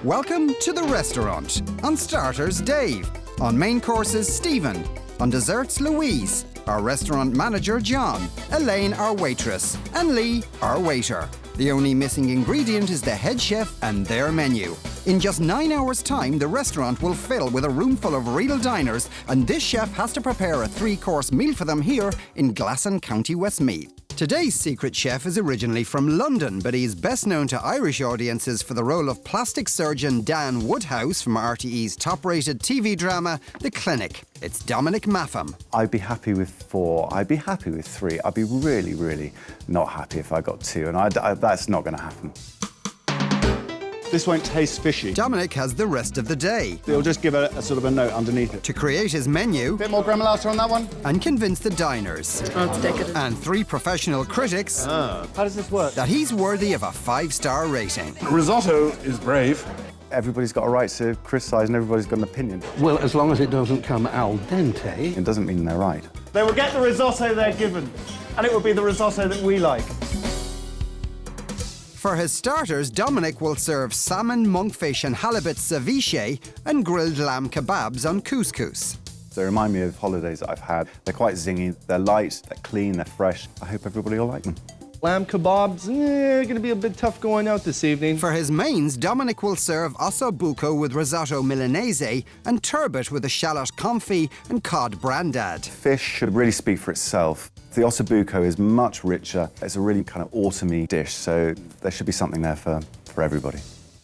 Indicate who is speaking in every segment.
Speaker 1: Welcome to the restaurant. On starters, Dave. On main courses, Stephen. On desserts, Louise. Our restaurant manager, John. Elaine, our waitress. And Lee, our waiter. The only missing ingredient is the head chef and their menu. In just 9 hours' time, the restaurant will fill with a room full of real diners, and this chef has to prepare a 3-course meal for them here in Glasson, County Westmeath. Today's secret chef is originally from London, but he is best known to Irish audiences for the role of plastic surgeon Dan Woodhouse from RTE's top-rated TV drama, The Clinic. It's Dominic Mafham.
Speaker 2: I'd be happy with 4. I'd be happy with 3. I'd be really, really not happy if I got 2, and that's not going to happen.
Speaker 3: This won't taste fishy.
Speaker 1: Dominic has the rest of the day
Speaker 3: It'll just give a sort of a note underneath it.
Speaker 1: to create his menu
Speaker 3: Bit more gremolata on that one.
Speaker 1: and convince the diners
Speaker 4: Oh, it's decadent.
Speaker 1: and 3 professional critics
Speaker 3: How does this work?
Speaker 1: that he's worthy of a 5-star rating.
Speaker 5: Risotto is brave.
Speaker 2: Everybody's got a right to criticise and everybody's got an opinion.
Speaker 6: Well, as long as it doesn't come al dente.
Speaker 2: It doesn't mean they're right.
Speaker 7: They will get the risotto they're given, and it will be the risotto that we like.
Speaker 1: For his starters, Dominic will serve salmon, monkfish and halibut ceviche and grilled lamb kebabs on couscous.
Speaker 2: They remind me of holidays that I've had. They're quite zingy, they're light, they're clean, they're fresh. I hope everybody will like them.
Speaker 8: Lamb kebabs, gonna be a bit tough going out this evening.
Speaker 1: For his mains, Dominic will serve osso buco with risotto milanese and turbot with a shallot confit and cod brandad.
Speaker 2: Fish should really speak for itself. The ossobuco is much richer. It's a really kind of autumny dish, so there should be something there for everybody.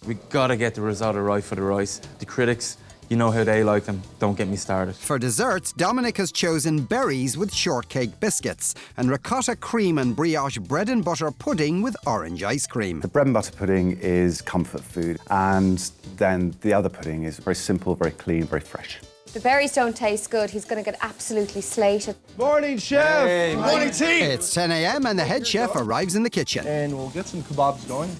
Speaker 9: We gotta get the risotto right for the rice. The critics, you know how they like them. Don't get me started.
Speaker 1: For desserts, Dominic has chosen berries with shortcake biscuits and ricotta cream and brioche bread and butter pudding with orange ice cream.
Speaker 2: The bread and butter pudding is comfort food, and then the other pudding is very simple, very clean, very fresh.
Speaker 10: The berries don't taste good. He's going to get absolutely slated.
Speaker 8: Morning, chef!
Speaker 3: Morning, team!
Speaker 1: It's 10 a.m. and the head chef arrives in the kitchen.
Speaker 8: And we'll get some kebabs going.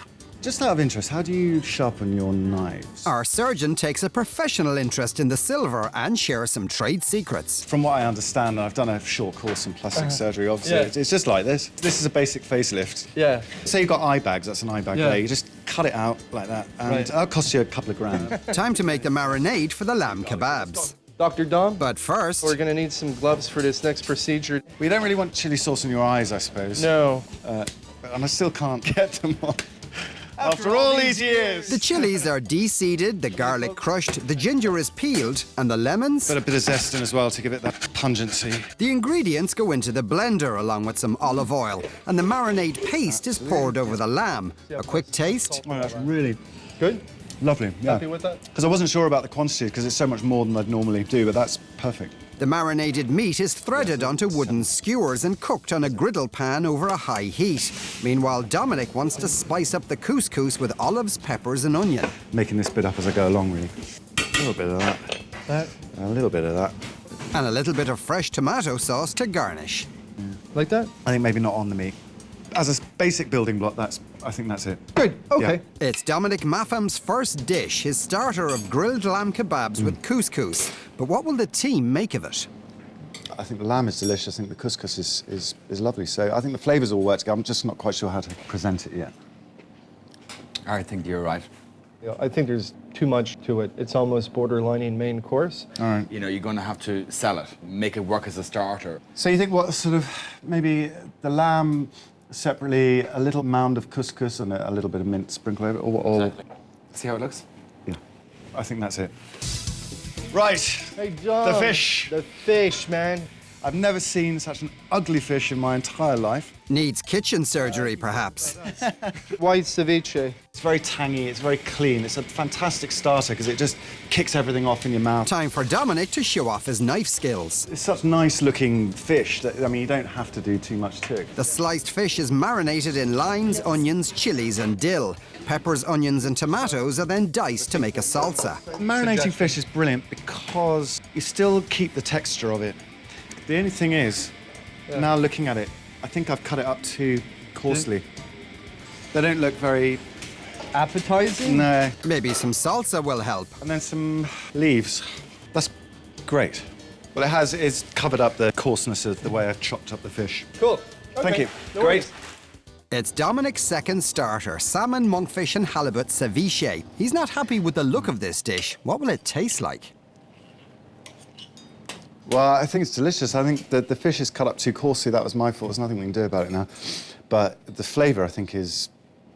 Speaker 3: Just out of interest, how do you sharpen your knives?
Speaker 1: Our surgeon takes a professional interest in the silver and shares some trade secrets.
Speaker 3: From what I understand, and I've done a short course in plastic surgery, obviously,
Speaker 8: Yeah.
Speaker 3: it's just like this. This is a basic facelift.
Speaker 8: Yeah.
Speaker 3: Say you've got eye bags, that's an eye bag
Speaker 8: Yeah.
Speaker 3: there. You just cut it out like that, and
Speaker 8: Right.
Speaker 3: that'll cost you a couple of grand.
Speaker 1: Time to make the marinade for the lamb kebabs.
Speaker 8: Dr. Dom,
Speaker 1: But first,
Speaker 8: we're gonna need some gloves for this next procedure.
Speaker 3: We don't really want chili sauce in your eyes, I suppose.
Speaker 8: No.
Speaker 3: And I still can't get them on. After all these years.
Speaker 1: the chilies are de-seeded, the garlic crushed, the ginger is peeled, and the lemons...
Speaker 3: Put a bit of zest in as well to give it that pungency.
Speaker 1: The ingredients go into the blender along with some olive oil, and the marinade paste is poured over the lamb. A quick taste.
Speaker 3: Oh, that's really
Speaker 8: Good?
Speaker 3: lovely. Yeah.
Speaker 8: Happy with that?
Speaker 3: Because I wasn't sure about the quantity, because it's so much more than I'd normally do, but that's perfect.
Speaker 1: The marinated meat is threaded onto wooden skewers and cooked on a griddle pan over a high heat. Meanwhile, Dominic wants to spice up the couscous with olives, peppers and onion.
Speaker 2: Making this bit up as I go along, really. A little bit of that. A little bit of that.
Speaker 1: And a little bit of fresh tomato sauce to garnish.
Speaker 8: Like that?
Speaker 3: I think maybe not on the meat. As a basic building block, I think that's it.
Speaker 8: Good, okay.
Speaker 1: It's Dominic Mafham's first dish, his starter of grilled lamb kebabs with couscous. But what will the team make of it?
Speaker 3: I think the lamb is delicious. I think the couscous is lovely. So I think the flavours all work together. I'm just not quite sure how to present it yet.
Speaker 5: I think you're right.
Speaker 8: Yeah, I think there's too much to it. It's almost borderlining main course.
Speaker 3: All right.
Speaker 5: You know, you're going to have to sell it, make it work as a starter.
Speaker 3: So you think what sort of maybe the lamb separately, a little mound of couscous and a little bit of mint sprinkled over it, or
Speaker 5: Exactly. See how it looks?
Speaker 3: yeah, I think that's it. Right.
Speaker 8: Hey, John.
Speaker 3: The fish.
Speaker 8: The fish, man.
Speaker 3: I've never seen such an ugly fish in my entire life.
Speaker 1: Needs kitchen surgery, perhaps.
Speaker 8: Why ceviche?
Speaker 3: It's very tangy, it's very clean. It's a fantastic starter because it just kicks everything off in your mouth.
Speaker 1: Time for Dominic to show off his knife skills.
Speaker 3: It's such nice looking fish that, I mean, you don't have to do too much to it.
Speaker 1: The sliced fish is marinated in limes, onions, chilies and dill. Peppers, onions and tomatoes are then diced to make a salsa.
Speaker 3: Marinating fish is brilliant because you still keep the texture of it. The only thing is, now looking at it, I think I've cut it up too coarsely. They don't look very...
Speaker 8: Appetizing?
Speaker 3: No.
Speaker 1: Maybe some salsa will help.
Speaker 3: And then some leaves. That's great. Well, it's covered up the coarseness of the way I've chopped up the fish.
Speaker 8: Cool.
Speaker 3: Thank
Speaker 8: Okay.
Speaker 3: you.
Speaker 8: No
Speaker 3: Great.
Speaker 8: worries.
Speaker 1: It's Dominic's second starter, salmon, monkfish and halibut ceviche. He's not happy with the look of this dish. What will it taste like?
Speaker 3: Well, I think it's delicious. I think that the fish is cut up too coarsely. That was my fault. There's nothing we can do about it now. But the flavour, I think, is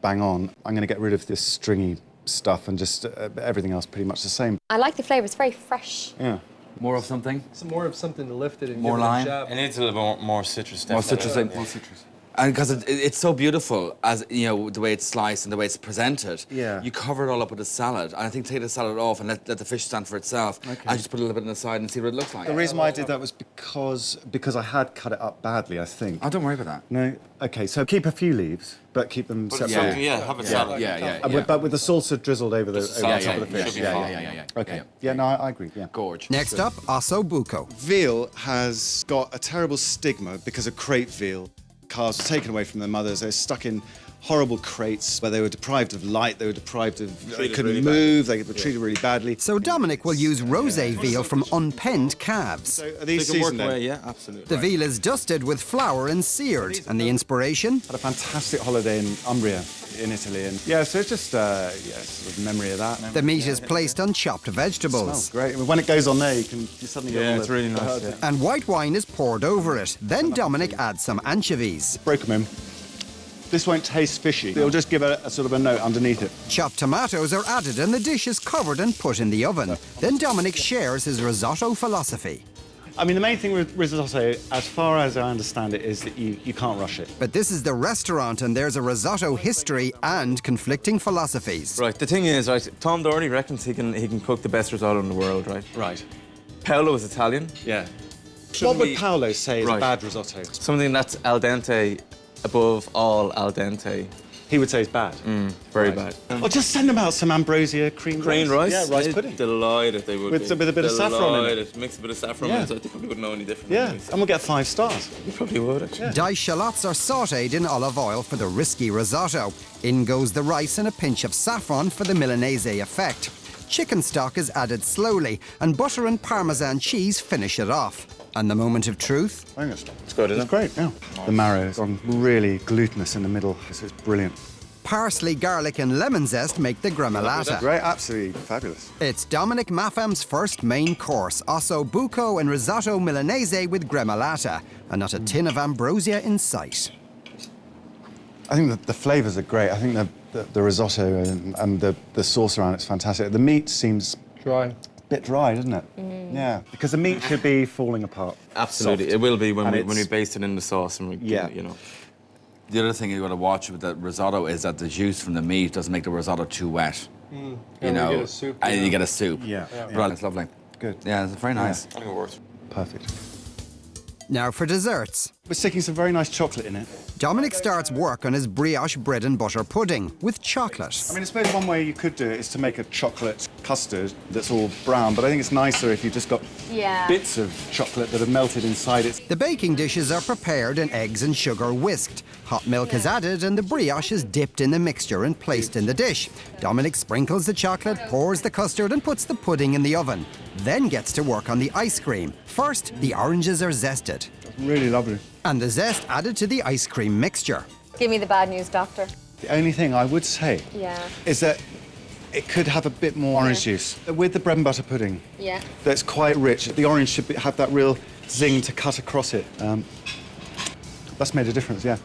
Speaker 3: bang on. I'm going to get rid of this stringy stuff and just everything else pretty much the same.
Speaker 10: I like the flavour. It's very fresh.
Speaker 3: Yeah.
Speaker 5: More of something?
Speaker 8: Some more of something to lift it and
Speaker 5: More
Speaker 8: give it a
Speaker 5: lime?
Speaker 8: jab.
Speaker 9: It needs a little more citrus.
Speaker 5: More citrus. More citrus. And because it's so beautiful, as you know, the way it's sliced and the way it's presented.
Speaker 3: Yeah.
Speaker 5: You cover it all up with a salad, and I think take the salad off and let the fish stand for itself. Okay. And just put a little bit on the side and see what it looks like.
Speaker 3: The reason why I did that was because I had cut it up badly, I think.
Speaker 5: Oh, don't worry about that.
Speaker 3: No? OK, so keep a few leaves, but keep them separate.
Speaker 9: Yeah, have a salad.
Speaker 5: Yeah.
Speaker 3: But with the salsa drizzled over the top of the fish.
Speaker 5: Yeah.
Speaker 3: OK. Yeah, no, I agree, yeah.
Speaker 5: Gorge.
Speaker 1: Next up, osso buco.
Speaker 3: Veal has got a terrible stigma because of crate veal. Calves were taken away from their mothers. They were stuck in horrible crates where they were deprived of light, they were deprived of... They couldn't move, they were treated really badly.
Speaker 1: So Dominic will use rosé veal from unpenned calves.
Speaker 3: So are these seasoned then?
Speaker 9: Yeah, absolutely.
Speaker 1: The veal is dusted with flour and seared. And the inspiration?
Speaker 3: Had a fantastic holiday in Umbria, in Italy. And yeah, so it's just, sort of memory of that.
Speaker 1: The meat is placed on chopped vegetables.
Speaker 3: Smells great. I mean, when it goes on there, you suddenly get all
Speaker 9: it's
Speaker 3: the...
Speaker 9: really nice. Yeah.
Speaker 1: And white wine is poured over it. Then Dominic adds some anchovies.
Speaker 3: Broke them in. This won't taste fishy. It'll just give a sort of a note underneath it.
Speaker 1: Chopped tomatoes are added and the dish is covered and put in the oven. Then Dominic shares his risotto philosophy.
Speaker 3: I mean, the main thing with risotto, as far as I understand it, is that you can't rush it.
Speaker 1: But this is the restaurant and there's a risotto history and conflicting philosophies.
Speaker 9: Right, the thing is, right, Tom Doherty reckons he can cook the best risotto in the world, right?
Speaker 3: Right.
Speaker 9: Paolo is Italian.
Speaker 3: Yeah. What would Paolo say is a bad risotto?
Speaker 9: Something that's al dente, above all al dente.
Speaker 3: He would say it's bad.
Speaker 9: Very bad.
Speaker 3: Well, just send them out some ambrosia cream
Speaker 9: rice?
Speaker 3: Yeah, rice pudding.
Speaker 9: Delighted they would
Speaker 3: With
Speaker 9: be.
Speaker 3: a bit of saffron in it.
Speaker 9: Mix a bit of saffron
Speaker 3: Yeah.
Speaker 9: in it, so they probably wouldn't know any different.
Speaker 3: Yeah, and we'll get 5 stars.
Speaker 9: You probably would, actually.
Speaker 1: Diced shallots are sautéed in olive oil for the risky risotto. In goes the rice and a pinch of saffron for the Milanese effect. Chicken stock is added slowly, and butter and Parmesan cheese finish it off. And the moment of truth?
Speaker 3: I think it's good, isn't it? It's great, yeah. The marrow is really glutinous in the middle, so it's brilliant.
Speaker 1: Parsley, garlic and lemon zest make the gremolata.
Speaker 3: Great, absolutely fabulous.
Speaker 1: It's Dominic Mafham's first main course, osso buco and risotto milanese with gremolata, and not a tin of ambrosia in sight.
Speaker 3: I think that the flavours are great. I think the risotto and the sauce around it's fantastic. The meat seems
Speaker 8: Dry.
Speaker 3: bit dry, doesn't it? Yeah, because the meat should be falling apart.
Speaker 9: Absolutely,
Speaker 3: Soft.
Speaker 9: it will be when
Speaker 3: And
Speaker 9: we baste it in the sauce and we,
Speaker 3: Yeah.
Speaker 9: you know.
Speaker 5: The other thing you've got to watch with the risotto is that the juice from the meat doesn't make the risotto too wet. You
Speaker 8: And
Speaker 5: know,
Speaker 8: we get a soup,
Speaker 5: and
Speaker 8: yeah.
Speaker 5: you get a soup.
Speaker 3: Yeah.
Speaker 5: Right, it's lovely.
Speaker 3: Good.
Speaker 5: Yeah, it's very nice.
Speaker 9: I think it works.
Speaker 3: Perfect.
Speaker 1: Now for desserts.
Speaker 3: We're sticking some very nice chocolate in it.
Speaker 1: Dominic starts work on his brioche bread and butter pudding with chocolate.
Speaker 3: I mean, I suppose one way you could do it is to make a chocolate custard that's all brown, but I think it's nicer if you've just got bits of chocolate that have melted inside it.
Speaker 1: The baking dishes are prepared and eggs and sugar whisked. Hot milk is added and the brioche is dipped in the mixture and placed in the dish. Dominic sprinkles the chocolate, pours the custard and puts the pudding in the oven. Then gets to work on the ice cream. First, the oranges are zested.
Speaker 3: Really lovely.
Speaker 1: And the zest added to the ice cream mixture.
Speaker 10: Give me the bad news, doctor.
Speaker 3: The only thing I would say is that it could have a bit more orange juice. With the bread and butter pudding, that's quite rich. The orange should have that real zing to cut across it. That's made a difference, yeah.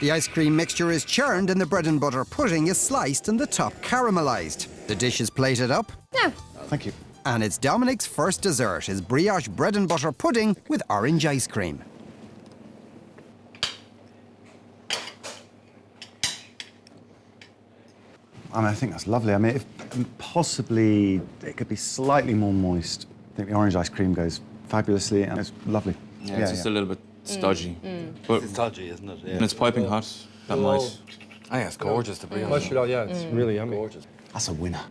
Speaker 1: The ice cream mixture is churned and the bread and butter pudding is sliced and the top caramelized. The dish is plated up.
Speaker 10: No.
Speaker 3: Thank you.
Speaker 1: And it's Dominic's first dessert, his brioche bread and butter pudding with orange ice cream.
Speaker 3: I mean, I think that's lovely. I mean, if possibly it could be slightly more moist. I think the orange ice cream goes fabulously and it's lovely.
Speaker 9: Yeah, it's just a little bit stodgy. But
Speaker 5: It's dodgy, isn't it?
Speaker 9: and it's piping hot. That might.
Speaker 5: Oh, yeah, it's gorgeous, the brioche.
Speaker 8: Much it all, yeah, it's really yummy.
Speaker 5: Gorgeous.
Speaker 3: That's a winner.